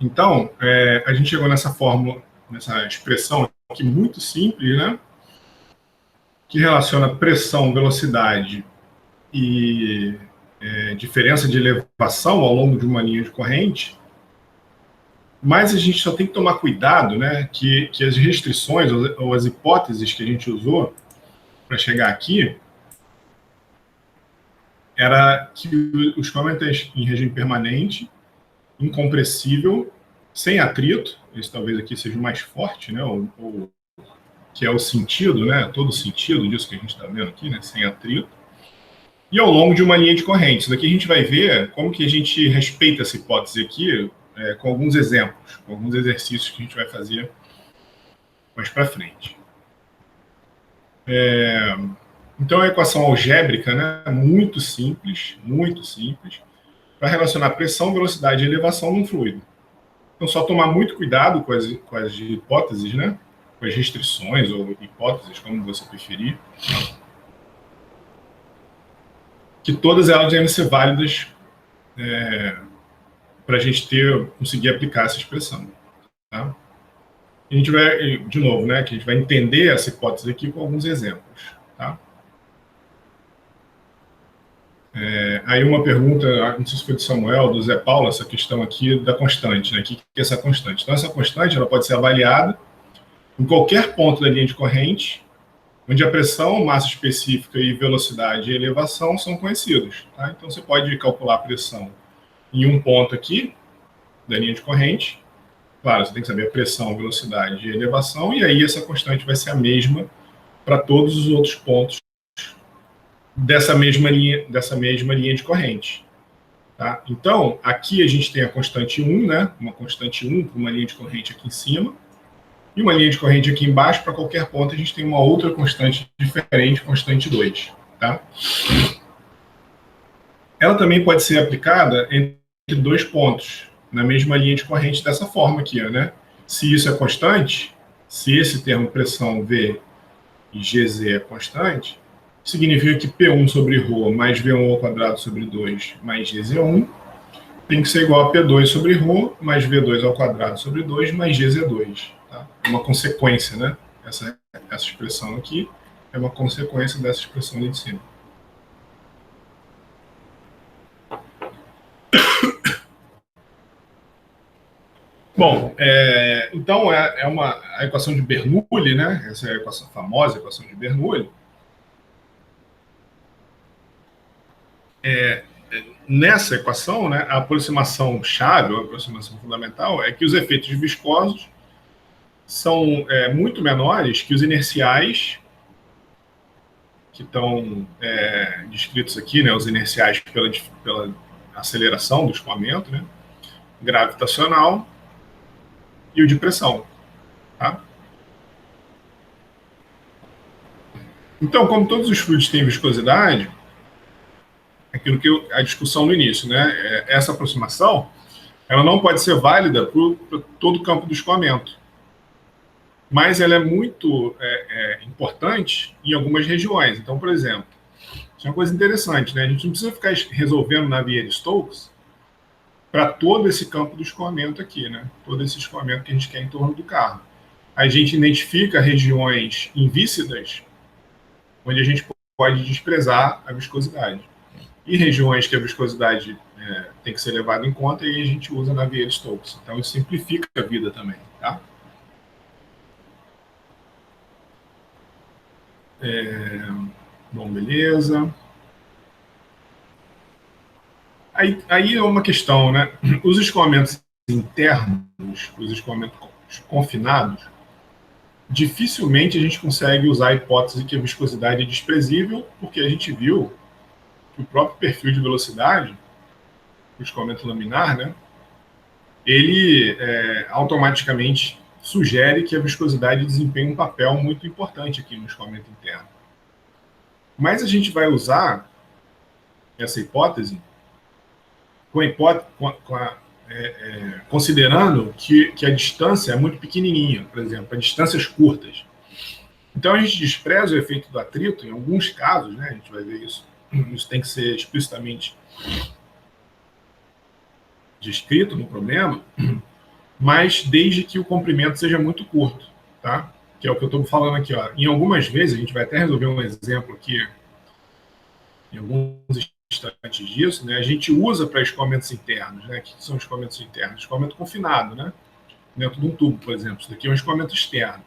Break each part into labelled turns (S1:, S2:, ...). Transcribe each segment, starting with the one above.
S1: Então, a gente chegou nessa fórmula, nessa expressão aqui muito simples, né? Que relaciona pressão, velocidade e diferença de elevação ao longo de uma linha de corrente. Mas a gente só tem que tomar cuidado, né? Que as restrições ou as hipóteses que a gente usou para chegar aqui era que o escoamento em regime permanente, incompressível, sem atrito, esse talvez aqui seja o mais forte, né? Ou que é o sentido, né? Todo o sentido disso que a gente está vendo aqui, né? Sem atrito. E ao longo de uma linha de corrente. Isso daqui a gente vai ver como que a gente respeita essa hipótese aqui, com alguns exemplos, com alguns exercícios que a gente vai fazer mais para frente. Então, a equação algébrica, né? Muito simples, para relacionar pressão, velocidade e elevação num fluido. Então, só tomar muito cuidado com as hipóteses, né? Com as restrições ou hipóteses, como você preferir, que todas elas devem ser válidas para a gente conseguir aplicar essa expressão. Tá? A gente vai, de novo, né? Que a gente vai entender essa hipótese aqui com alguns exemplos. Tá? Aí uma pergunta, não sei se foi do Samuel, do Zé Paulo, essa questão aqui da constante, né? O que é essa constante? Então, essa constante ela pode ser avaliada em qualquer ponto da linha de corrente, onde a pressão, massa específica e velocidade e elevação são conhecidos. Tá? Então, você pode calcular a pressão em um ponto aqui da linha de corrente. Claro, você tem que saber a pressão, velocidade e elevação, e aí essa constante vai ser a mesma para todos os outros pontos dessa mesma linha de corrente. Tá? Então, aqui a gente tem a constante 1, né? Uma constante 1 para uma linha de corrente aqui em cima, e uma linha de corrente aqui embaixo. Para qualquer ponto, a gente tem uma outra constante diferente, constante 2. Tá? Ela também pode ser aplicada entre dois pontos, na mesma linha de corrente, dessa forma aqui. Né? Se isso é constante, se esse termo pressão V e GZ é constante, significa que P1 sobre ρ mais V1 ao quadrado sobre 2 mais GZ1 tem que ser igual a P2 sobre ρ mais V2 ao quadrado sobre 2 mais GZ2. Tá? É uma consequência, né? Essa expressão aqui é uma consequência dessa expressão ali de cima. Bom, então a equação de Bernoulli, né? Essa é a famosa equação de Bernoulli. Nessa equação, né, a aproximação chave, ou a aproximação fundamental, é que os efeitos viscosos são muito menores que os inerciais, que estão descritos aqui, né, os inerciais pela aceleração do escoamento, né, gravitacional, e o de pressão. Tá? Então, como todos os fluidos têm viscosidade, aquilo que a discussão no início, né, essa aproximação, ela não pode ser válida para todo o campo do escoamento. Mas ela é muito importante em algumas regiões. Então, por exemplo, isso é uma coisa interessante, né? A gente não precisa ficar resolvendo Navier-Stokes para todo esse campo do escoamento aqui, né? Todo esse escoamento que a gente quer em torno do carro. A gente identifica regiões invícidas onde a gente pode desprezar a viscosidade. E regiões que a viscosidade tem que ser levada em conta, e a gente usa Navier-Stokes. Então, isso simplifica a vida também, tá? Bom, beleza. Aí é uma questão, né? Os escoamentos internos, os escoamentos confinados, dificilmente a gente consegue usar a hipótese que a viscosidade é desprezível, porque a gente viu que o próprio perfil de velocidade, o escoamento laminar, né? Ele automaticamente sugere que a viscosidade desempenha um papel muito importante aqui no escoamento interno. Mas a gente vai usar essa hipótese considerando que a distância é muito pequenininha, por exemplo, a distâncias curtas. Então, a gente despreza o efeito do atrito, em alguns casos, né, a gente vai ver isso, isso tem que ser explicitamente descrito no problema, mas desde que o comprimento seja muito curto, tá? Que é o que eu estou falando aqui, ó. Em algumas vezes, a gente vai até resolver um exemplo aqui, em alguns instantes disso, né? A gente usa para escoamentos internos, né? O que são escoamentos internos? Escoamento confinado, né? Dentro de um tubo, por exemplo. Isso daqui é um escoamento externo.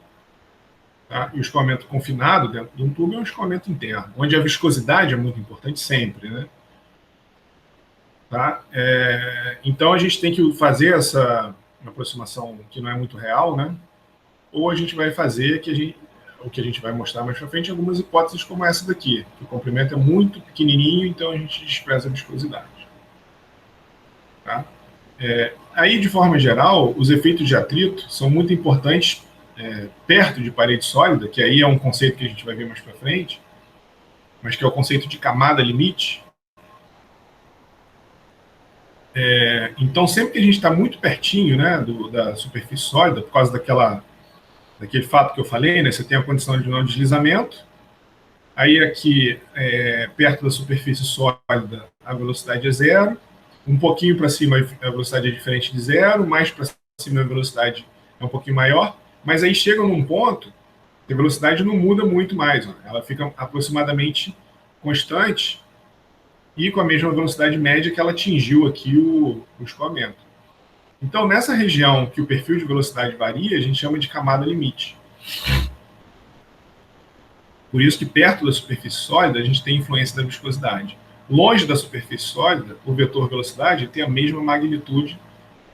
S1: Tá? E o escoamento confinado dentro de um tubo é um escoamento interno, onde a viscosidade é muito importante sempre, né? Tá? Então a gente tem que fazer essa aproximação que não é muito real, né? Ou a gente vai fazer o que a gente vai mostrar mais para frente, algumas hipóteses como essa daqui, que o comprimento é muito pequenininho, então a gente despreza a viscosidade. Tá? Aí, de forma geral, os efeitos de atrito são muito importantes perto de parede sólida, que aí é um conceito que a gente vai ver mais para frente, mas que é o conceito de camada limite. Então, sempre que a gente está muito pertinho, né, da superfície sólida, por causa daquele fato que eu falei, né, você tem a condição de não deslizamento, aí aqui, perto da superfície sólida, a velocidade é zero, um pouquinho para cima a velocidade é diferente de zero, mais para cima a velocidade é um pouquinho maior, mas aí chega num ponto que a velocidade não muda muito mais, ó, ela fica aproximadamente constante e com a mesma velocidade média que ela atingiu aqui o escoamento. Então, nessa região que o perfil de velocidade varia, a gente chama de camada limite. Por isso que perto da superfície sólida, a gente tem influência da viscosidade. Longe da superfície sólida, o vetor velocidade tem a mesma magnitude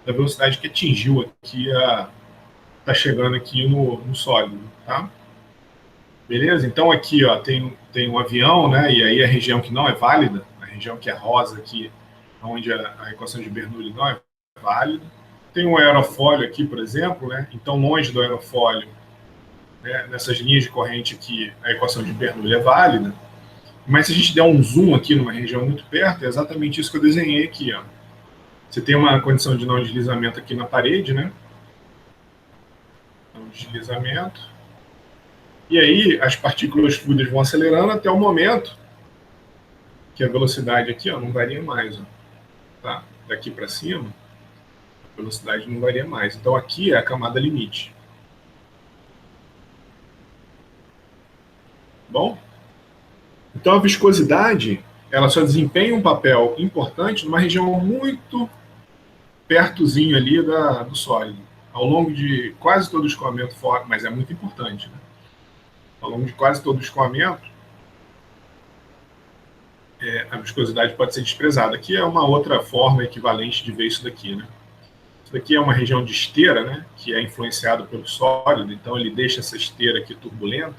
S1: da velocidade que atingiu aqui, está chegando aqui no sólido, tá? Beleza? Então aqui, ó, tem um avião, né? E aí a região que não é válida, a região que é rosa aqui, onde a equação de Bernoulli não é válida. Tem um aerofólio aqui, por exemplo, né? Então longe do aerofólio, né, nessas linhas de corrente aqui, a equação de Bernoulli é válida. Mas se a gente der um zoom aqui numa região muito perto, é exatamente isso que eu desenhei aqui, ó. Você tem uma condição de não deslizamento aqui na parede, né? Não deslizamento. E aí as partículas fluidas vão acelerando até o momento que a velocidade aqui, ó, não varia mais, ó. Tá? Daqui para cima, a velocidade não varia mais. Então aqui é a camada limite. Bom? Então a viscosidade, ela só desempenha um papel importante numa região muito pertozinho ali do sólido. Ao longo de quase todo o escoamento, mas é muito importante, né? Ao longo de quase todo o escoamento, a viscosidade pode ser desprezada. Aqui é uma outra forma equivalente de ver isso daqui, né? Isso daqui é uma região de esteira, né? Que é influenciado pelo sólido, então ele deixa essa esteira aqui turbulenta,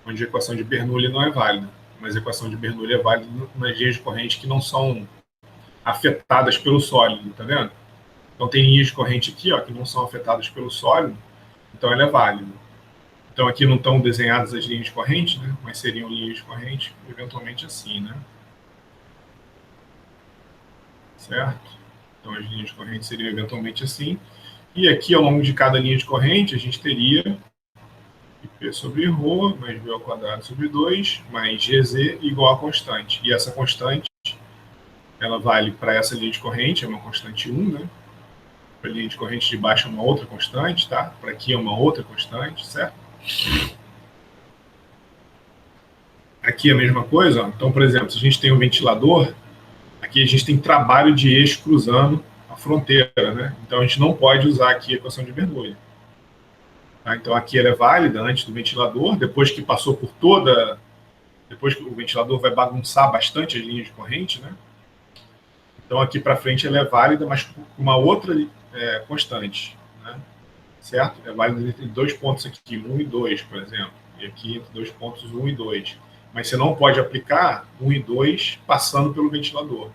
S1: onde a equação de Bernoulli não é válida. Mas a equação de Bernoulli é válida nas linhas de corrente que não são afetadas pelo sólido, tá vendo? Então tem linhas de corrente aqui, ó, que não são afetadas pelo sólido, então ela é válida. Então aqui não estão desenhadas as linhas de corrente, né? Mas seriam linhas de corrente eventualmente assim, né? Certo? Então as linhas de corrente seriam eventualmente assim. E aqui ao longo de cada linha de corrente a gente teria P sobre ρ mais V ao quadrado sobre 2 mais GZ igual a constante. E essa constante, ela vale para essa linha de corrente, é uma constante 1, né? Para a linha de corrente de baixo é uma outra constante, tá? Para aqui é uma outra constante, certo? Aqui é a mesma coisa, ó. Então, por exemplo, se a gente tem um ventilador, aqui a gente tem trabalho de eixo cruzando a fronteira, né? Então a gente não pode usar aqui a equação de Bernoulli. Tá? Então aqui ela é válida antes do ventilador, depois que passou por toda... Depois que o ventilador vai bagunçar bastante as linhas de corrente, né? Então aqui para frente ela é válida, mas com uma outra constante, né? Certo? É válida entre dois pontos aqui, 1 e 2, por exemplo. E aqui entre dois pontos 1 e 2. Mas você não pode aplicar 1 e 2 passando pelo ventilador.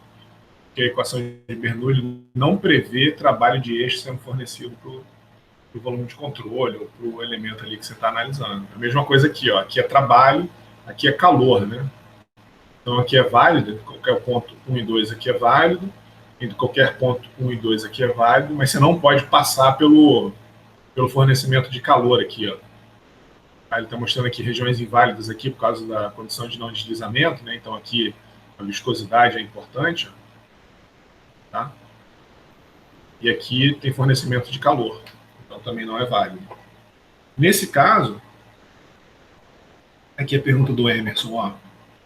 S1: Porque a equação de Bernoulli não prevê trabalho de eixo sendo fornecido para o volume de controle ou para o elemento ali que você está analisando. A mesma coisa aqui, ó. Aqui é trabalho, aqui é calor, né? Então aqui é válido, qualquer ponto 1 e 2 aqui é válido, entre qualquer ponto 1 e 2 aqui é válido, mas você não pode passar pelo fornecimento de calor aqui, ó. Ele está mostrando aqui regiões inválidas aqui por causa da condição de não deslizamento, né? Então aqui a viscosidade é importante, ó. Tá? e aqui tem fornecimento de calor. Então também não é válido. Nesse caso, aqui a pergunta do Emerson, ó.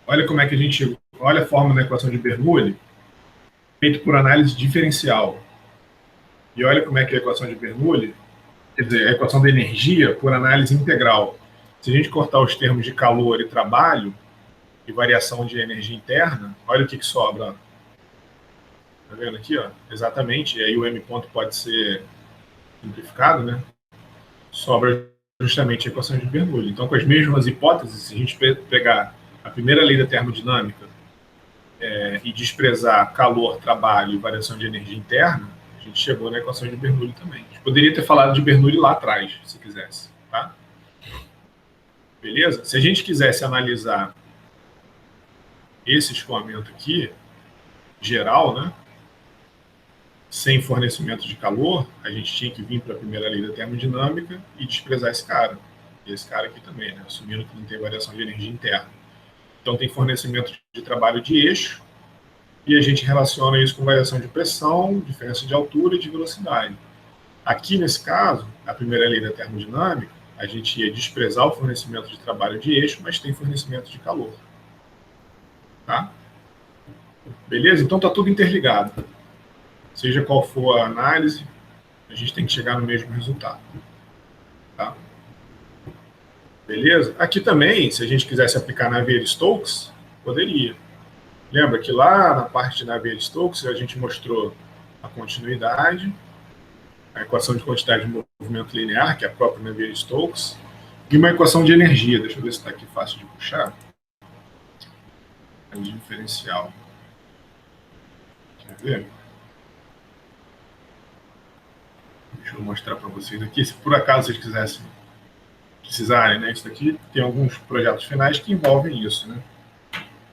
S1: Olha como é que a gente chegou. Olha a forma da equação de Bernoulli, feita por análise diferencial. E olha como é que é a equação de Bernoulli, quer dizer, a equação da energia por análise integral. Se a gente cortar os termos de calor e trabalho, e variação de energia interna, olha o que sobra. Tá vendo aqui, ó? Exatamente, e aí o M ponto pode ser simplificado, né? Sobra justamente a equação de Bernoulli. Então, com as mesmas hipóteses, se a gente pegar a primeira lei da termodinâmica e desprezar calor, trabalho e variação de energia interna, a gente chegou na equação de Bernoulli também. A gente poderia ter falado de Bernoulli lá atrás, se quisesse, tá? Beleza? Se a gente quisesse analisar esse escoamento aqui, geral, né? Sem fornecimento de calor, a gente tinha que vir para a primeira lei da termodinâmica e desprezar esse cara. E esse cara aqui também, né? Assumindo que não tem variação de energia interna. Então tem fornecimento de trabalho de eixo, e a gente relaciona isso com variação de pressão, diferença de altura e de velocidade. Aqui, nesse caso, a primeira lei da termodinâmica, a gente ia desprezar o fornecimento de trabalho de eixo, mas tem fornecimento de calor. Tá? Beleza? Então está tudo interligado. Seja qual for a análise, a gente tem que chegar no mesmo resultado. Tá? Beleza? Aqui também, se a gente quisesse aplicar Navier-Stokes, poderia. Lembra que lá na parte de Navier-Stokes a gente mostrou a continuidade, a equação de quantidade de movimento linear, que é a própria Navier-Stokes, e uma equação de energia. Deixa eu ver se está aqui fácil de puxar. É o diferencial. Quer ver? Deixa eu mostrar para vocês aqui. Se por acaso vocês precisarem, né? Isso daqui tem alguns projetos finais que envolvem isso, né?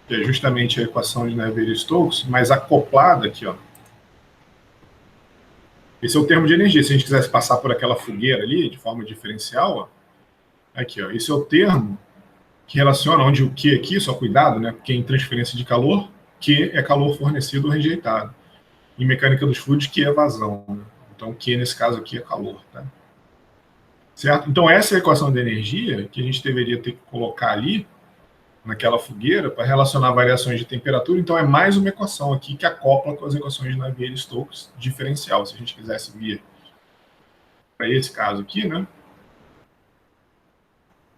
S1: Que é justamente a equação de Navier-Stokes, mas acoplada aqui, ó. Esse é o termo de energia. Se a gente quisesse passar por aquela fogueira ali, de forma diferencial, ó, aqui, ó, esse é o termo que relaciona onde o Q aqui, só cuidado, né? Porque em transferência de calor, Q é calor fornecido ou rejeitado. Em mecânica dos fluidos, Q é vazão, né? Então, Q, nesse caso aqui, é calor, tá? Certo? Então, essa é a equação de energia que a gente deveria ter que colocar ali, naquela fogueira, para relacionar variações de temperatura. Então, é mais uma equação aqui que acopla com as equações de Navier-Stokes diferencial. Se a gente quisesse vir para esse caso aqui, né?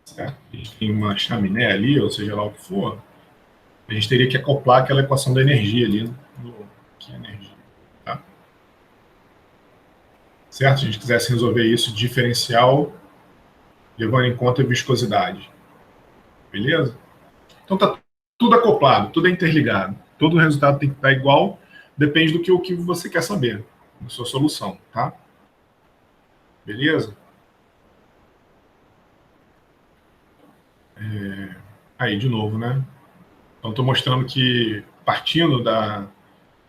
S1: Certo? A gente tem uma chaminé ali, ou seja lá o que for, a gente teria que acoplar aquela equação da energia ali, que é energia. Tá? Certo? Se a gente quisesse resolver isso diferencial, levando em conta a viscosidade. Beleza? Então tá tudo acoplado, tudo é interligado. Todo o resultado tem que estar igual, depende do que você quer saber, da sua solução, tá? Beleza? Aí, de novo, né? Então, estou mostrando que, partindo da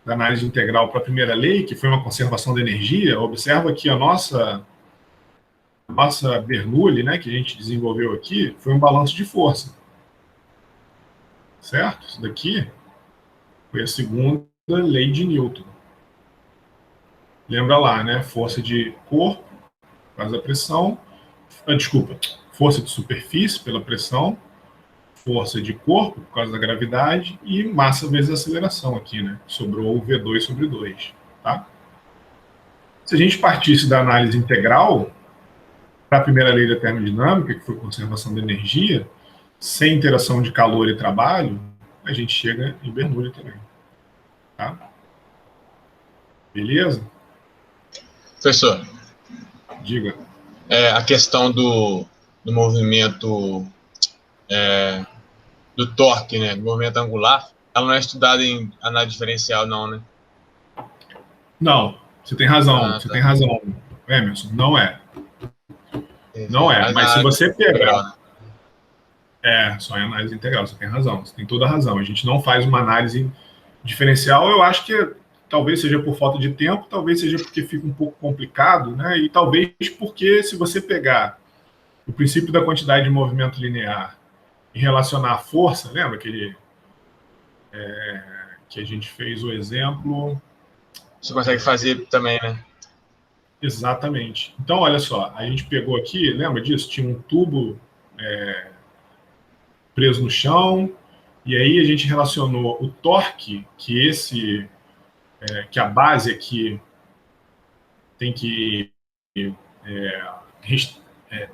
S1: análise integral para a primeira lei, que foi uma conservação da energia, observa que a nossa Bernoulli, né, que a gente desenvolveu aqui, foi um balanço de força. Certo? Isso daqui foi a segunda lei de Newton. Lembra lá, né? Força de corpo, por causa da pressão. Desculpa, força de superfície pela pressão, força de corpo por causa da gravidade e massa vezes aceleração aqui, né? Sobrou o V2 sobre 2, tá? Se a gente partisse da análise integral para a primeira lei da termodinâmica, que foi conservação da energia, sem interação de calor e trabalho, a gente chega em Bernoulli também, tá? Beleza?
S2: Professor,
S1: diga.
S2: A questão do movimento do torque, né, do movimento angular, ela não é estudada em análise diferencial, não, né?
S1: Não, você tem razão, você tem razão, Emerson, não é. Não é, mas se você pegar... só em análise integral, você tem razão, você tem toda a razão. A gente não faz uma análise diferencial, eu acho que talvez seja por falta de tempo, talvez seja porque fica um pouco complicado, né? E talvez porque se você pegar o princípio da quantidade de movimento linear e relacionar a força, lembra que a gente fez o exemplo
S2: Você consegue fazer também, né?
S1: Exatamente. Então, olha só, a gente pegou aqui, lembra disso? Tinha um tubo preso no chão, e aí a gente relacionou o torque que a base aqui tem que,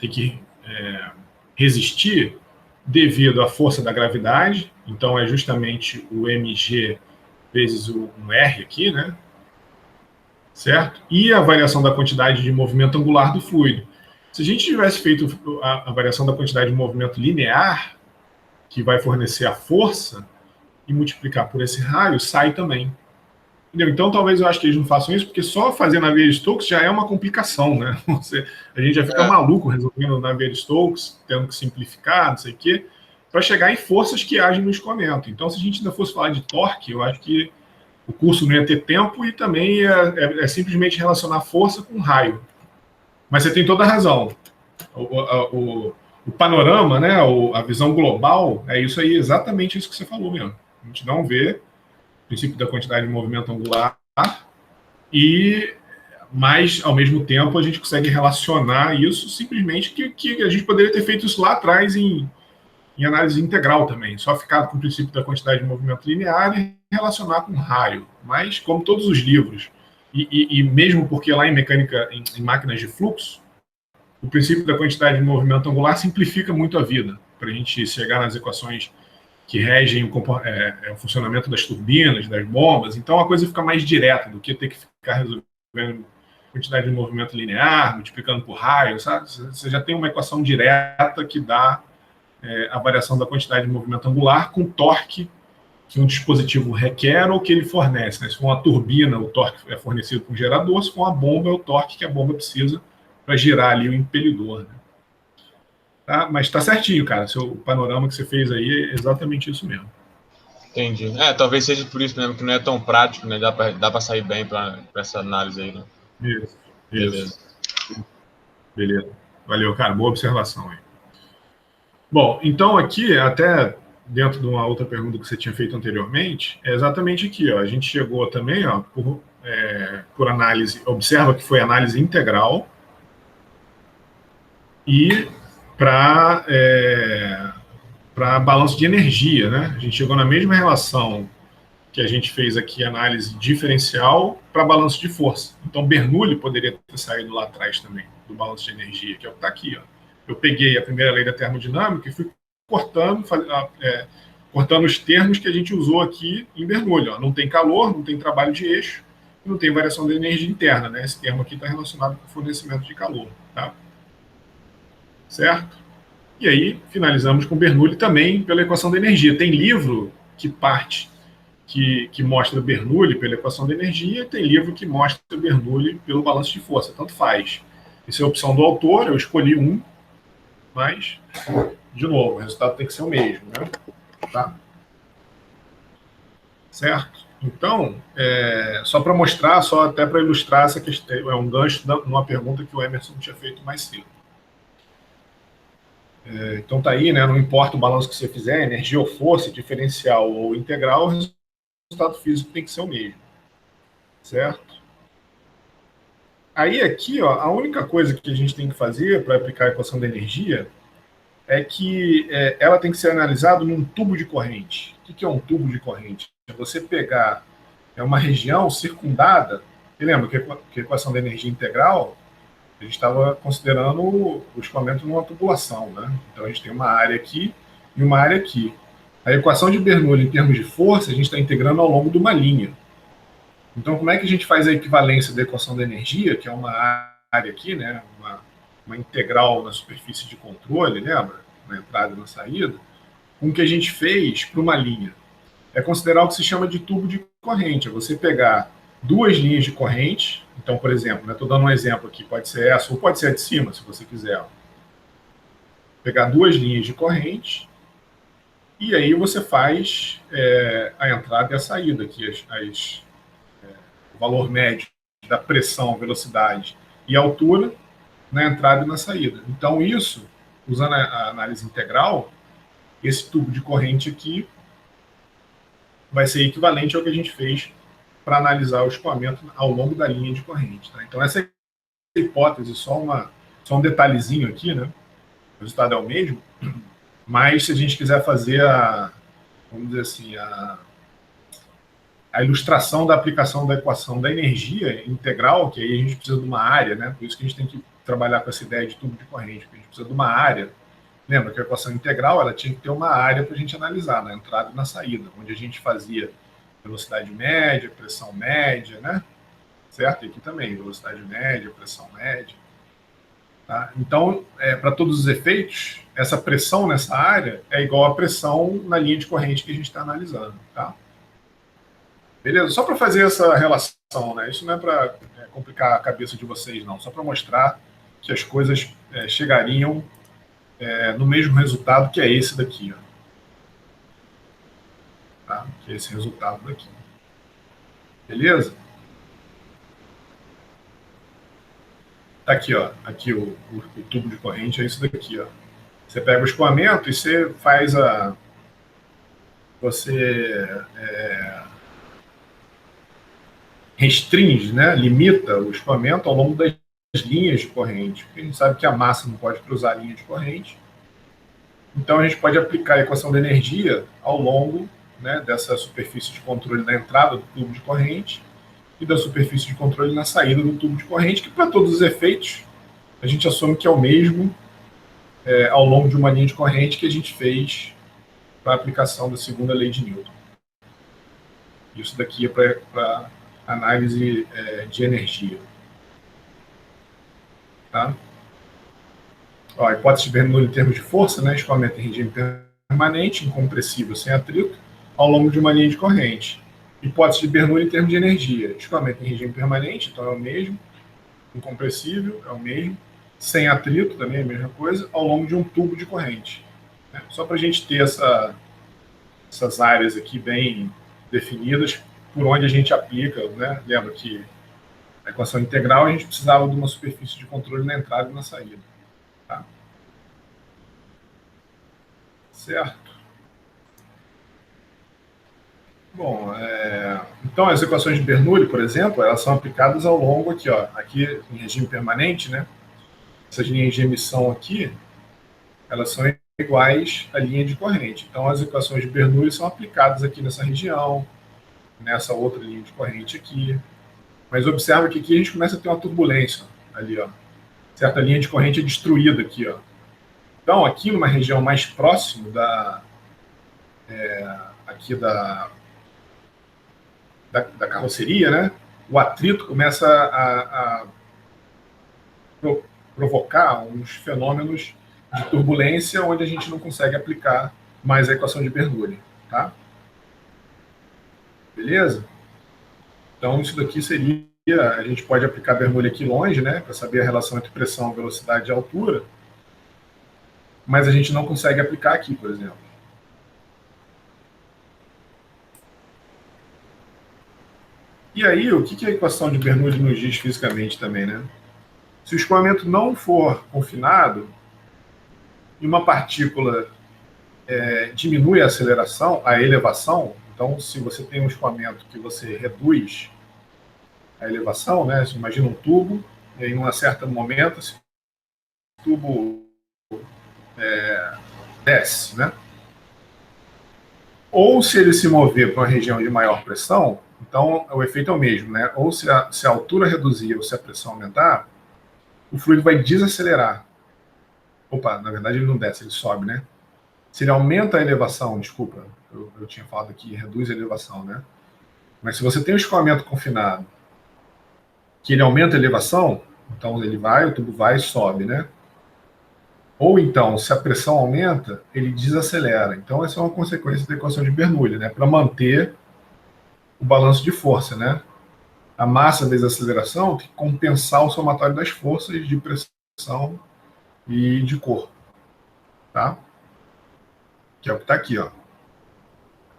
S1: tem que resistir devido à força da gravidade. Então, é justamente o mg vezes um R aqui, né? Certo? E a variação da quantidade de movimento angular do fluido. Se a gente tivesse feito a variação da quantidade de movimento linear, que vai fornecer a força, e multiplicar por esse raio, sai também. Entendeu? Então, talvez eu acho que eles não façam isso, porque só fazer Navier-Stokes já é uma complicação, né? A gente já fica maluco resolvendo Navier-Stokes, tendo que simplificar, não sei o quê, para chegar em forças que agem no escoamento. Então, se a gente ainda fosse falar de torque, eu acho que o curso não ia ter tempo e também é simplesmente relacionar força com raio. Mas você tem toda a razão. O panorama, né, a visão global, é isso aí, exatamente isso que você falou mesmo. A gente não vê o princípio da quantidade de movimento angular, mas, ao mesmo tempo, a gente consegue relacionar isso simplesmente que a gente poderia ter feito isso lá atrás em análise integral também, só ficar com o princípio da quantidade de movimento linear e relacionar com raio. Mas, como todos os livros, e mesmo porque lá em mecânica, em máquinas de fluxo, o princípio da quantidade de movimento angular simplifica muito a vida, para a gente chegar nas equações que regem o funcionamento das turbinas, das bombas. Então, a coisa fica mais direta do que ter que ficar resolvendo quantidade de movimento linear, multiplicando por raio, sabe? Você já tem uma equação direta que dá a variação da quantidade de movimento angular com torque que um dispositivo requer ou que ele fornece. Né? Se for uma turbina, o torque é fornecido por um gerador, se for uma bomba, é o torque que a bomba precisa para girar ali o impelidor. Né? Tá? Mas está certinho, cara. O panorama que você fez aí é exatamente isso mesmo.
S2: Entendi. Talvez seja por isso mesmo que não é tão prático, né? Dá para sair bem para essa análise aí, né?
S1: Isso. Beleza. Valeu, cara. Boa observação aí. Bom, então aqui, até dentro de uma outra pergunta que você tinha feito anteriormente, é exatamente aqui, ó, a gente chegou também, ó, por análise, observa que foi análise integral e para balanço de energia, né? A gente chegou na mesma relação que a gente fez aqui, análise diferencial para balanço de força. Então, Bernoulli poderia ter saído lá atrás também, do balanço de energia, que é o que está aqui, ó. Eu peguei a primeira lei da termodinâmica e fui cortando os termos que a gente usou aqui em Bernoulli. Ó. Não tem calor, não tem trabalho de eixo, não tem variação da energia interna. Né? Esse termo aqui está relacionado com o fornecimento de calor. Tá? Certo? E aí, finalizamos com Bernoulli também pela equação da energia. Tem livro que mostra Bernoulli pela equação da energia, tem livro que mostra Bernoulli pelo balanço de força. Tanto faz. Isso é a opção do autor, eu escolhi um, mas, de novo, o resultado tem que ser o mesmo, né? Tá? Certo? Então, só para mostrar, só até para ilustrar essa questão, é um gancho numa pergunta que o Emerson tinha feito mais cedo. Então tá aí, né? Não importa o balanço que você fizer, energia ou força, diferencial ou integral, o resultado físico tem que ser o mesmo. Certo? Aí aqui, ó, a única coisa que a gente tem que fazer para aplicar a equação da energia é que ela tem que ser analisada num tubo de corrente. O que é um tubo de corrente? É você pegar uma região circundada, e lembra que a equação da energia integral, a gente estava considerando o escoamento numa tubulação, né? Então a gente tem uma área aqui e uma área aqui. A equação de Bernoulli em termos de força, a gente está integrando ao longo de uma linha. Então como é que a gente faz a equivalência da equação da energia, que é uma área aqui, né? Uma integral na superfície de controle, lembra? Na entrada e na saída, com o que a gente fez para uma linha. É considerar o que se chama de tubo de corrente. É você pegar duas linhas de corrente. Então, por exemplo, estou dando um exemplo aqui, pode ser essa ou pode ser a de cima, se você quiser. Pegar duas linhas de corrente e aí você faz a entrada e a saída aqui, o valor médio da pressão, velocidade e altura na entrada e na saída. Então, isso, usando a análise integral, esse tubo de corrente aqui vai ser equivalente ao que a gente fez para analisar o escoamento ao longo da linha de corrente. Tá? Então, essa é a hipótese, só um detalhezinho aqui, né? O resultado é o mesmo, mas se a gente quiser fazer vamos dizer assim, a ilustração da aplicação da equação da energia integral, que aí a gente precisa de uma área, né? Por isso que a gente tem que trabalhar com essa ideia de tubo de corrente, porque a gente precisa de uma área. Lembra que a equação integral ela tinha que ter uma área para a gente analisar, na entrada e na saída, onde a gente fazia velocidade média, pressão média, né? Certo? E aqui também, velocidade média, pressão média. Tá? Então, para todos os efeitos, essa pressão nessa área é igual à pressão na linha de corrente que a gente está analisando. Tá? Beleza? Só para fazer essa relação, né? Isso não é para complicar a cabeça de vocês, não. Só para mostrar que as coisas chegariam no mesmo resultado, que é esse daqui. Ó. Tá? Que é esse resultado daqui. Beleza? Tá aqui, ó. Aqui o tubo de corrente é isso daqui, ó. Você pega o escoamento e você faz você restringe, né? Limita o escoamento ao longo das linhas de corrente. Porque a gente sabe que a massa não pode cruzar a linha de corrente. Então a gente pode aplicar a equação da energia ao longo, né, dessa superfície de controle na entrada do tubo de corrente e da superfície de controle na saída do tubo de corrente, que para todos os efeitos a gente assume que é o mesmo ao longo de uma linha de corrente que a gente fez para a aplicação da segunda lei de Newton. Isso daqui é para análise de energia. Tá? Ó, a hipótese de Bernoulli em termos de força, né, escoamento em regime permanente, incompressível, sem atrito, ao longo de uma linha de corrente. Hipótese de Bernoulli em termos de energia, escoamento em regime permanente, então é o mesmo, incompressível, é o mesmo, sem atrito, também é a mesma coisa, ao longo de um tubo de corrente. Né? Só para a gente ter essas áreas aqui bem definidas, por onde a gente aplica, né? Lembra que a equação integral a gente precisava de uma superfície de controle na entrada e na saída. Tá? Certo? Bom, então as equações de Bernoulli, por exemplo, elas são aplicadas ao longo aqui, ó, aqui em regime permanente, né? Essas linhas de emissão aqui, elas são iguais à linha de corrente. Então as equações de Bernoulli são aplicadas aqui nessa região, nessa outra linha de corrente aqui. Mas observa que aqui a gente começa a ter uma turbulência ali, ó. Certa linha de corrente é destruída aqui, ó. Então aqui numa região mais próxima aqui da carroceria, né? O atrito começa a provocar uns fenômenos de turbulência onde a gente não consegue aplicar mais a equação de Bernoulli, tá? Beleza? Então isso daqui seria, a gente pode aplicar Bernoulli aqui longe, né? Para saber a relação entre pressão, velocidade e altura, mas a gente não consegue aplicar aqui, por exemplo. E aí, o que a equação de Bernoulli nos diz fisicamente também, né? Se o escoamento não for confinado e uma partícula diminui a aceleração, a elevação, então se você tem um escoamento que você reduz a elevação, né? Você imagina um tubo, e em um certo momento esse tubo desce, né? Ou se ele se mover para uma região de maior pressão, então o efeito é o mesmo, né? Ou se a altura reduzir ou se a pressão aumentar, o fluido vai desacelerar. Opa, na verdade ele não desce, ele sobe, né? Se ele aumenta a elevação, desculpa, eu tinha falado aqui, reduz a elevação, né? Mas se você tem um escoamento confinado, que ele aumenta a elevação, então ele vai, o tubo vai e sobe, né? Ou então, se a pressão aumenta, ele desacelera. Então essa é uma consequência da equação de Bernoulli, né? Para manter o balanço de força, né? A massa vezes a aceleração tem que compensar o somatório das forças de pressão e de corpo, tá? Que é o que está aqui, ó.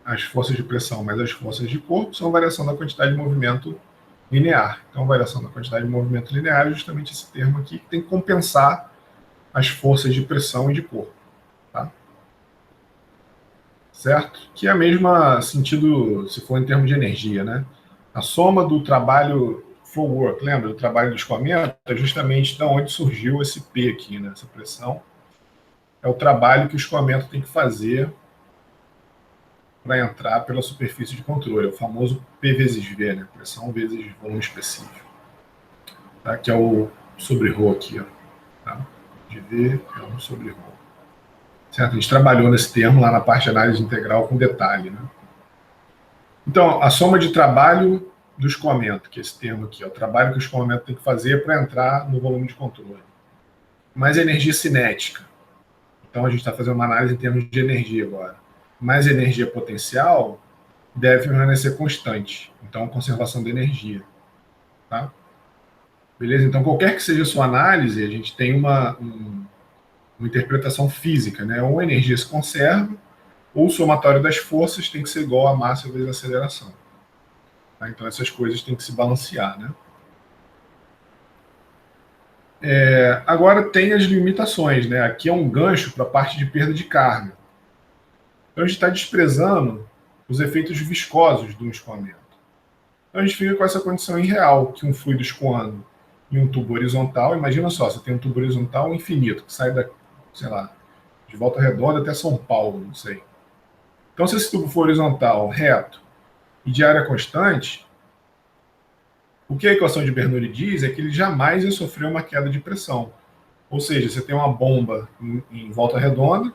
S1: As forças de pressão mais as forças de corpo são a variação da quantidade de movimento linear. Então, a variação da quantidade de movimento linear é justamente esse termo aqui que tem que compensar as forças de pressão e de corpo, tá? Certo? Que é a mesma sentido se for em termos de energia, né? A soma do trabalho flow work, lembra? Do trabalho do escoamento, é justamente de onde surgiu esse P aqui, né? Essa pressão. É o trabalho que o escoamento tem que fazer para entrar pela superfície de controle, é o famoso P vezes V, né? Pressão vezes volume específico. Tá? Que é o sobre ρ aqui, ó. Tá? De V é 1 sobre ρ. Certo? A gente trabalhou nesse termo lá na parte de análise integral com detalhe, né? Então, a soma de trabalho do escoamento, que é esse termo aqui, é o trabalho que o escoamento tem que fazer para entrar no volume de controle. Mais energia cinética. Então, a gente está fazendo uma análise em termos de energia agora. Mais energia potencial deve permanecer constante. Então, conservação de energia. Tá? Beleza? Então, qualquer que seja a sua análise, a gente tem uma interpretação física, né? Ou a energia se conserva, ou o somatório das forças tem que ser igual à massa vezes a aceleração. Tá? Então, essas coisas têm que se balancear, né? Agora tem as limitações, né? Aqui é um gancho para a parte de perda de carga. Então, a gente está desprezando os efeitos viscosos do escoamento. Então, a gente fica com essa condição irreal, que um fluido escoando em um tubo horizontal, imagina só, você tem um tubo horizontal infinito, que sai da, sei lá, de Volta Redonda até São Paulo, não sei. Então, se esse tubo for horizontal, reto e de área constante, o que a equação de Bernoulli diz é que ele jamais ia sofrer uma queda de pressão. Ou seja, você tem uma bomba em Volta Redonda,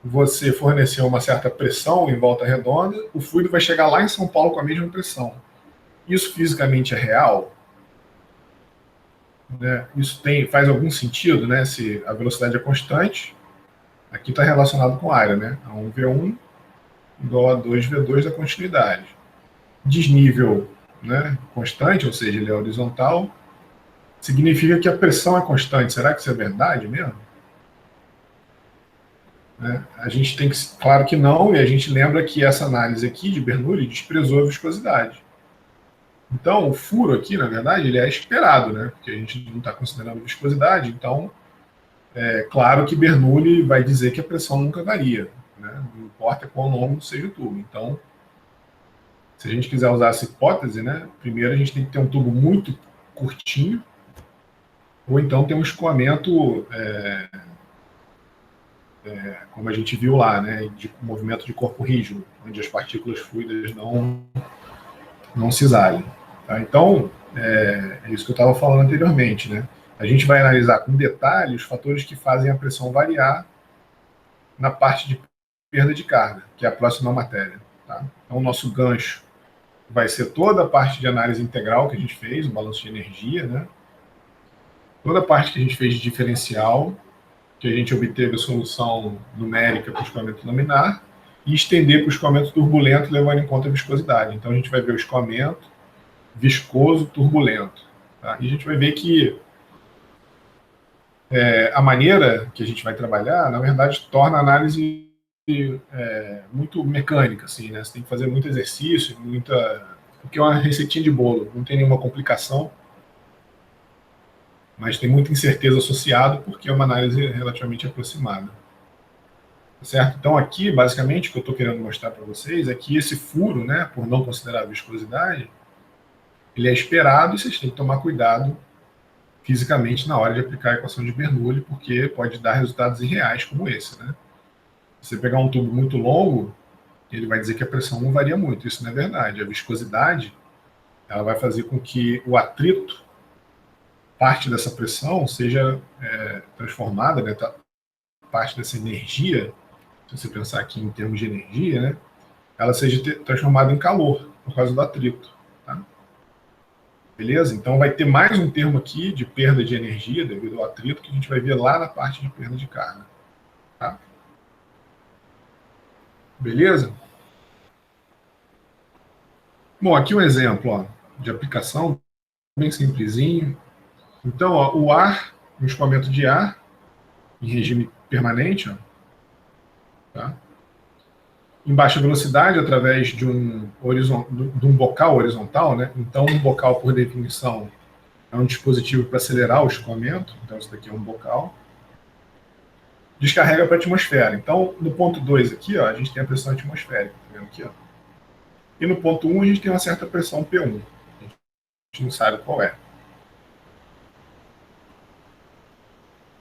S1: você forneceu uma certa pressão em Volta Redonda, o fluido vai chegar lá em São Paulo com a mesma pressão. Isso fisicamente é real? Né? Isso faz algum sentido, né? Se a velocidade é constante, aqui está relacionado com a área, né? A 1V1 igual a 2V2 da continuidade. Desnível, né, constante, ou seja, ele é horizontal, significa que a pressão é constante. Será que isso é verdade mesmo? Né? A gente tem que, claro que não, e a gente lembra que essa análise aqui de Bernoulli desprezou a viscosidade. Então, o furo aqui, na verdade, ele é esperado, né? Porque a gente não está considerando viscosidade, então é claro que Bernoulli vai dizer que a pressão nunca varia, né? Não importa quão longo seja o tubo. Então, se a gente quiser usar essa hipótese, né, primeiro a gente tem que ter um tubo muito curtinho, ou então ter um escoamento, como a gente viu lá, né, de movimento de corpo rígido, onde as partículas fluidas não cisalem. Tá? Então, é isso que eu estava falando anteriormente. Né? A gente vai analisar com detalhe os fatores que fazem a pressão variar na parte de perda de carga, que é a próxima matéria. Tá? Então, o nosso gancho vai ser toda a parte de análise integral que a gente fez, o balanço de energia, né? Toda a parte que a gente fez de diferencial, que a gente obteve a solução numérica para o escoamento laminar, e estender para o escoamento turbulento, levando em conta a viscosidade. Então, a gente vai ver o escoamento viscoso, turbulento. Tá? E a gente vai ver que a maneira que a gente vai trabalhar, na verdade, torna a análise muito mecânica, assim, né? Você tem que fazer muito exercício, porque é uma receitinha de bolo, não tem nenhuma complicação, mas tem muita incerteza associada porque é uma análise relativamente aproximada. Certo? Então aqui, basicamente, o que eu estou querendo mostrar para vocês é que esse furo, né, por não considerar a viscosidade, ele é esperado e vocês têm que tomar cuidado fisicamente na hora de aplicar a equação de Bernoulli, porque pode dar resultados irreais como esse, né? Se você pegar um tubo muito longo, ele vai dizer que a pressão não varia muito. Isso não é verdade. A viscosidade, ela vai fazer com que o atrito, parte dessa pressão, seja transformada, né? Parte dessa energia, se você pensar aqui em termos de energia, né? Ela seja transformada em calor, por causa do atrito. Tá? Beleza? Então vai ter mais um termo aqui de perda de energia devido ao atrito, que a gente vai ver lá na parte de perda de carga. Tá? Beleza? Bom, aqui um exemplo ó, de aplicação, bem simplesinho. Então, ó, o ar, um escoamento de ar, em regime permanente, ó, tá? Em baixa velocidade, através de um bocal horizontal, né? Então, um bocal, por definição, é um dispositivo para acelerar o escoamento. Então, isso daqui é um bocal. Descarrega para a atmosfera. Então, no ponto 2 aqui, ó, a gente tem a pressão atmosférica. Tá vendo aqui, ó? E no ponto 1 a gente tem uma certa pressão P1. A gente não sabe qual é.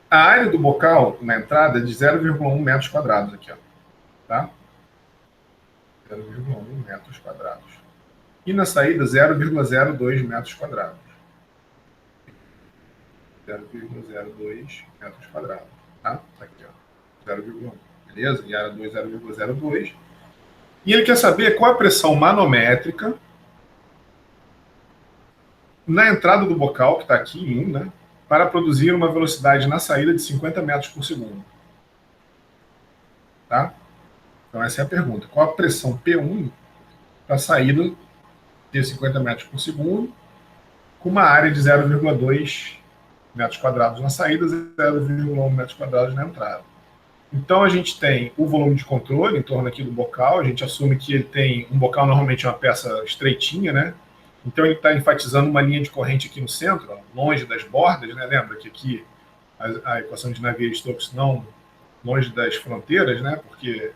S1: A área do bocal na entrada é de 0,1 metros quadrados aqui, ó, tá? 0,1 metros quadrados. E na saída, 0,02 metros quadrados. 0,02 metros quadrados, tá? Tá aqui, ó. 0,1. Beleza? E área 2, 0,02. E ele quer saber qual a pressão manométrica na entrada do bocal, que está aqui em 1, né? Para produzir uma velocidade na saída de 50 metros por segundo. Tá? Então essa é a pergunta. Qual a pressão P1 para a saída de 50 metros por segundo, com uma área de 0,2 metros quadrados na saída, 0,1 metros quadrados na entrada. Então a gente tem o volume de controle em torno aqui do bocal, a gente assume que ele tem, um bocal normalmente é uma peça estreitinha, né? Então ele está enfatizando uma linha de corrente aqui no centro, ó, longe das bordas, né? Lembra que aqui a equação de Navier-Stokes não longe das fronteiras, né? Porque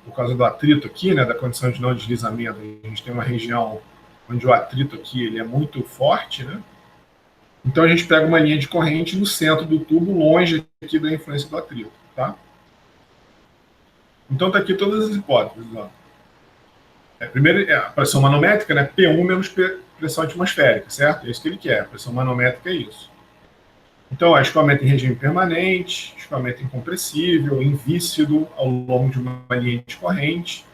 S1: por causa do atrito aqui, né? Da condição de não deslizamento, a gente tem uma região onde o atrito aqui ele é muito forte, né? Então a gente pega uma linha de corrente no centro do tubo, longe aqui da influência do atrito, tá? Então tá aqui todas as hipóteses, ó. Primeiro, a pressão manométrica, né? P1 menos pressão atmosférica, certo? É isso que ele quer. A pressão manométrica é isso. Então, escoamento em regime permanente, escoamento incompressível, invícido ao longo de uma linha de corrente.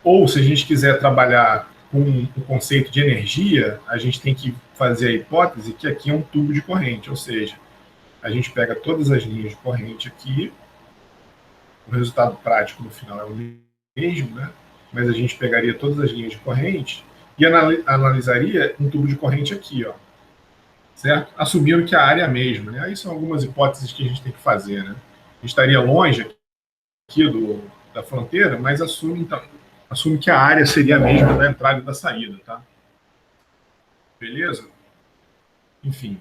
S1: Ou, se a gente quiser trabalhar com o conceito de energia, a gente tem que fazer a hipótese que aqui é um tubo de corrente, ou seja, a gente pega todas as linhas de corrente aqui, o resultado prático no final é o mesmo, né? Mas a gente pegaria todas as linhas de corrente e analisaria um tubo de corrente aqui, ó, certo? Assumindo que a área é a mesma, né? Aí são algumas hipóteses que a gente tem que fazer, né? A gente estaria longe aqui da fronteira, mas assume que a área seria a mesma da entrada e da saída, tá? Beleza? Enfim,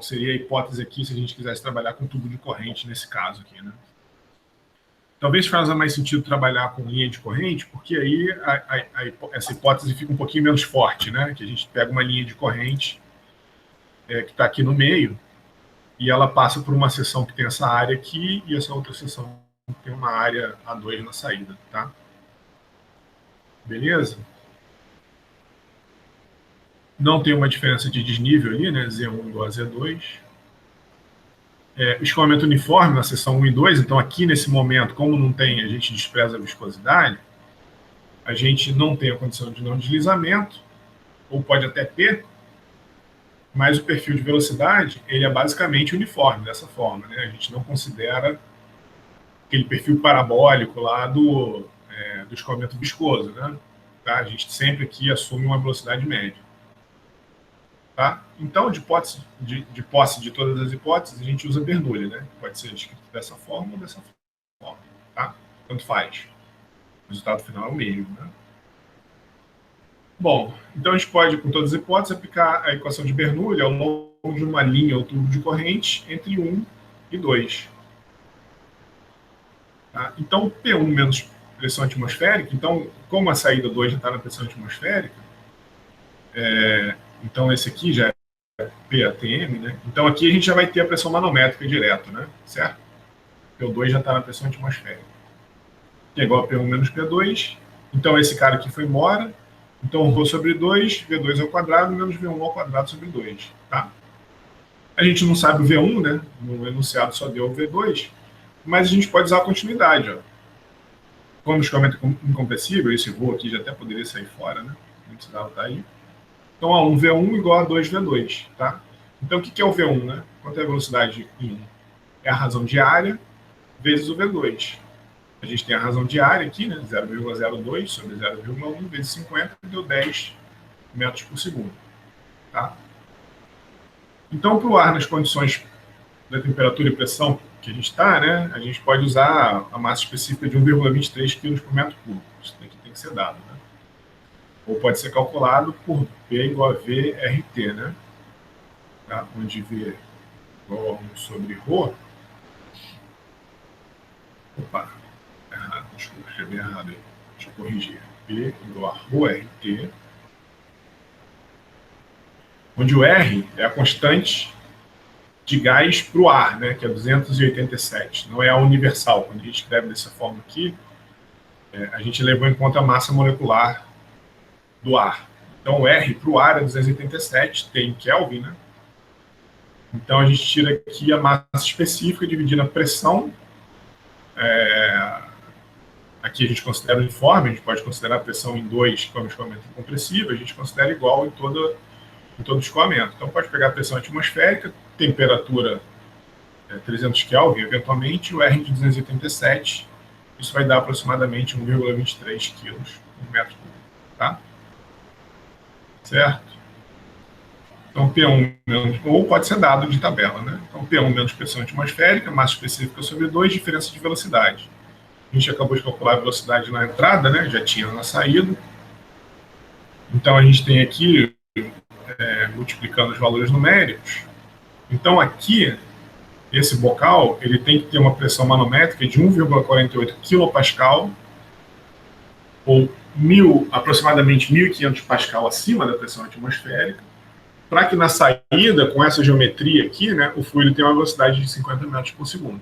S1: seria a hipótese aqui se a gente quisesse trabalhar com tubo de corrente nesse caso aqui, né? Talvez faça mais sentido trabalhar com linha de corrente, porque aí essa hipótese fica um pouquinho menos forte, né? Que a gente pega uma linha de corrente que está aqui no meio e ela passa por uma seção que tem essa área aqui e essa outra seção que tem uma área A2 na saída, tá? Beleza? Não tem uma diferença de desnível ali, né? Z1 igual a Z2. Escoamento uniforme na seção 1 e 2, então aqui nesse momento, como não tem, a gente despreza a viscosidade, a gente não tem a condição de não deslizamento, ou pode até ter, mas o perfil de velocidade ele é basicamente uniforme, dessa forma, né? A gente não considera aquele perfil parabólico lá do escoamento viscoso, né? Tá? A gente sempre aqui assume uma velocidade média. Tá? Então, de posse de todas as hipóteses, a gente usa Bernoulli, né? Pode ser escrito dessa forma ou dessa forma. Tá? Tanto faz. O resultado final é o mesmo. Né? Bom, então a gente pode, com todas as hipóteses, aplicar a equação de Bernoulli ao longo de uma linha ou tubo de corrente entre 1 e 2. Tá? Então, P1 menos pressão atmosférica, então, como a saída 2 já está na pressão atmosférica, então esse aqui já é PATM, né? Então aqui a gente já vai ter a pressão manométrica direto, né? Certo? P2 já está na pressão atmosférica. Que é igual a P1 menos P2. Então esse cara aqui foi embora. Então Rho sobre 2, V2 ao quadrado, menos V1 ao quadrado sobre 2. Tá? A gente não sabe o V1, né? No enunciado só deu o V2. Mas a gente pode usar a continuidade, ó. Como o escoamento incompressível, esse Rho aqui já até poderia sair fora, né? Não precisava estar aí. Então, 1V1 igual a 2V2, tá? Então, o que é o V1, né? Quanto é a velocidade em 1? É a razão de área vezes o V2. A gente tem a razão de área aqui, né? 0,02 sobre 0,1 vezes 50, deu 10 metros por segundo, tá? Então, para o ar nas condições da temperatura e pressão que a gente está, né? A gente pode usar a massa específica de 1,23 kg por metro cúbico. Isso aqui tem que ser dado, né? Ou pode ser calculado por P igual a VRT, né? Tá? Onde V igual a 1 sobre Rho. Opa, errado, desculpa, escrevi errado aí. Deixa eu corrigir. P igual a ρRT, onde o R é a constante de gás para o ar, né, que é 287. Não é a universal. Quando a gente escreve dessa forma aqui, a gente levou em conta a massa molecular do ar. Então, o R para o ar é 287, T em Kelvin, né? Então, a gente tira aqui a massa específica dividida a pressão. Aqui a gente considera uniforme, a gente pode considerar a pressão em 2 como escoamento compressivo, a gente considera igual em todo escoamento. Então, pode pegar a pressão atmosférica, temperatura 300 Kelvin, eventualmente, o R de 287, isso vai dar aproximadamente 1,23 quilos por metro cúbico, tá? Certo? Então, P1 menos, ou pode ser dado de tabela, né? Então, P1 menos pressão atmosférica, massa específica sobre 2, diferença de velocidade. A gente acabou de calcular a velocidade na entrada, né? Já tinha na saída. Então, a gente tem aqui, multiplicando os valores numéricos. Então, aqui, esse bocal, ele tem que ter uma pressão manométrica de 1,48 kPa, ou aproximadamente 1.500 pascal acima da pressão atmosférica, para que na saída, com essa geometria aqui, né, o fluido tenha uma velocidade de 50 metros por segundo.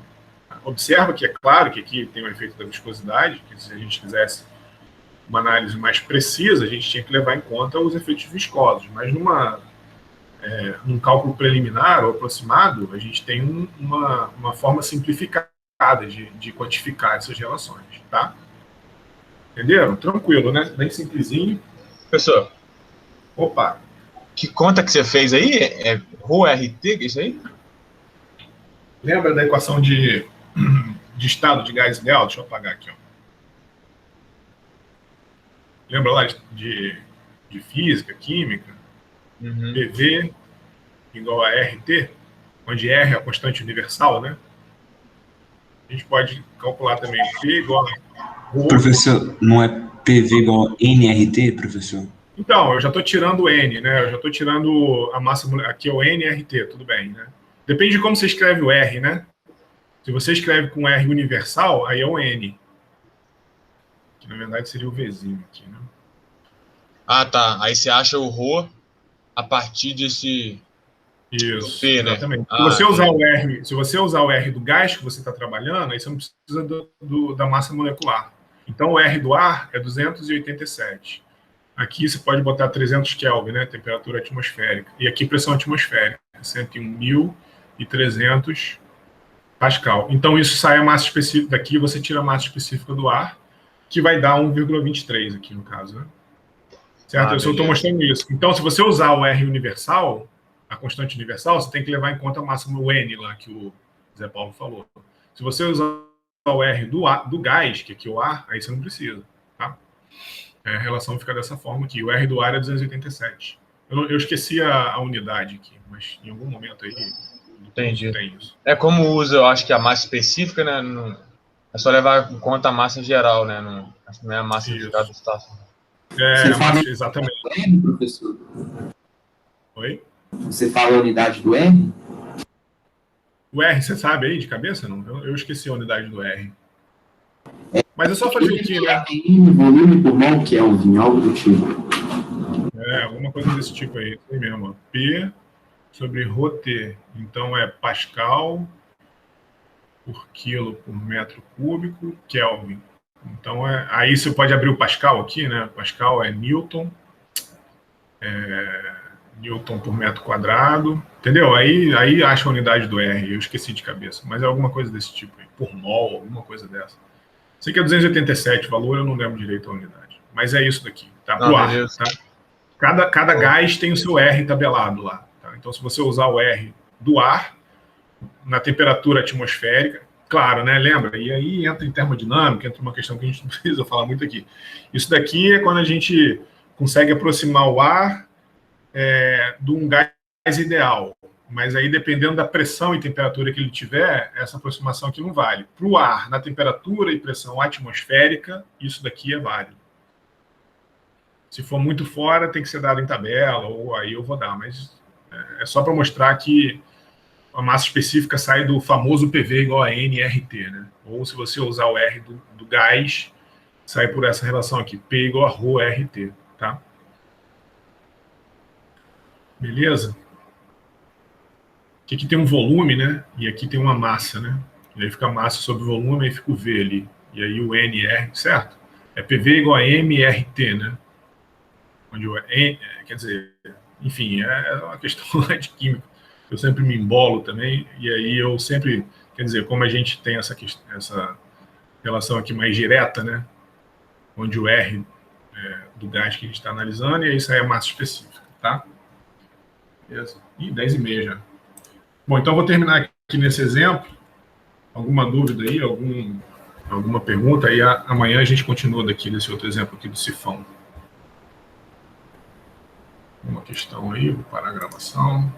S1: Observa que é claro que aqui tem o efeito da viscosidade, que se a gente quisesse uma análise mais precisa, a gente tinha que levar em conta os efeitos viscosos, mas num cálculo preliminar ou aproximado, a gente tem uma forma simplificada de quantificar essas relações, tá? Entenderam? Tranquilo, né? Bem simplesinho.
S2: Professor.
S1: Opa.
S2: Que conta que você fez aí? É ρRT, isso aí?
S1: Lembra da equação de estado de gás ideal? Deixa eu apagar aqui, ó. Lembra lá de física, química?
S2: Uhum.
S1: PV igual a RT, onde R é a constante universal, né? A gente pode calcular também P igual a...
S3: Professor, não é PV igual a nRT, professor?
S1: Então, eu já estou tirando o N, né? Eu já estou tirando a massa... Aqui é o nRT, tudo bem, né? Depende de como você escreve o R, né? Se você escreve com R universal, aí é o N. Que, na verdade, seria o Vzinho aqui, né?
S2: Ah, tá. Aí você acha o ρ a partir desse...
S1: Isso,
S2: P, né?
S1: exatamente. Se você usar o R do gás que você está trabalhando, aí você não precisa da massa molecular. Então, o R do ar é 287. Aqui você pode botar 300 Kelvin, né? Temperatura atmosférica. E aqui pressão atmosférica, 101.300 pascal. Então, isso sai a massa específica daqui, você tira a massa específica do ar, que vai dar 1,23 aqui, no caso, né? Certo? Eu só estou mostrando isso. Então, se você usar o R universal, a constante universal, você tem que levar em conta a massa no N lá, que o Zé Paulo falou. Se você usar o R do gás, que aqui é o ar, aí você não precisa, tá? A relação fica dessa forma aqui. O R do ar é 287. Eu esqueci a unidade aqui, mas em algum momento aí
S2: Entendi.
S1: Tem isso.
S2: É como usa, eu acho que a massa específica, né? É só levar em conta a massa geral, né? Acho que não é a massa de cada situação.
S3: Você fala
S1: exatamente.
S3: do M, professor?
S1: Oi?
S3: Você fala a unidade do M?
S1: O R, você sabe aí de cabeça? Não? Eu esqueci a unidade do R. Mas é só fazer aqui, né?
S3: Volume por mol Kelvin, algo do tipo.
S1: Alguma coisa desse tipo aí. Isso aí mesmo. P sobre ρT. Então, é pascal por quilo por metro cúbico, Kelvin. Então, aí você pode abrir o Pascal aqui, né? Pascal é Newton. Newton por metro quadrado. Entendeu? Aí acha a unidade do R. Eu esqueci de cabeça. Mas é alguma coisa desse tipo aí. Por mol, alguma coisa dessa. Sei que é 287 o valor, eu não lembro direito a unidade. Mas é isso daqui. Tá? Pro ar, tá? Cada gás tem o seu R tabelado lá. Tá? Então, se você usar o R do ar, na temperatura atmosférica, claro, né? Lembra? E aí entra em termodinâmica, entra uma questão que a gente não precisa falar muito aqui. Isso daqui é quando a gente consegue aproximar o ar de um gás ideal. Mas aí, dependendo da pressão e temperatura que ele tiver, essa aproximação aqui não vale. Para o ar, na temperatura e pressão atmosférica, isso daqui é válido. Se for muito fora, tem que ser dado em tabela, ou aí eu vou dar. Mas é só para mostrar que a massa específica sai do famoso PV igual a nRT, né? Ou se você usar o R do gás, sai por essa relação aqui, P igual a ρRT, tá? Beleza? Aqui tem um volume, né? E aqui tem uma massa, né? E aí fica massa sobre volume, aí fica o V ali. E aí o NR, certo? É PV igual a MRT, né? Onde o N, quer dizer, enfim, é uma questão de química. Eu sempre me embolo também, e aí eu sempre, quer dizer, como a gente tem essa relação aqui mais direta, né? Onde o R do gás que a gente está analisando, e aí isso aí é massa específica, tá? Beleza? Ih, 10h30 já. Bom, então eu vou terminar aqui nesse exemplo. Alguma dúvida aí, alguma pergunta? Aí amanhã a gente continua daqui desse outro exemplo aqui do sifão. Uma questão aí, vou parar a gravação.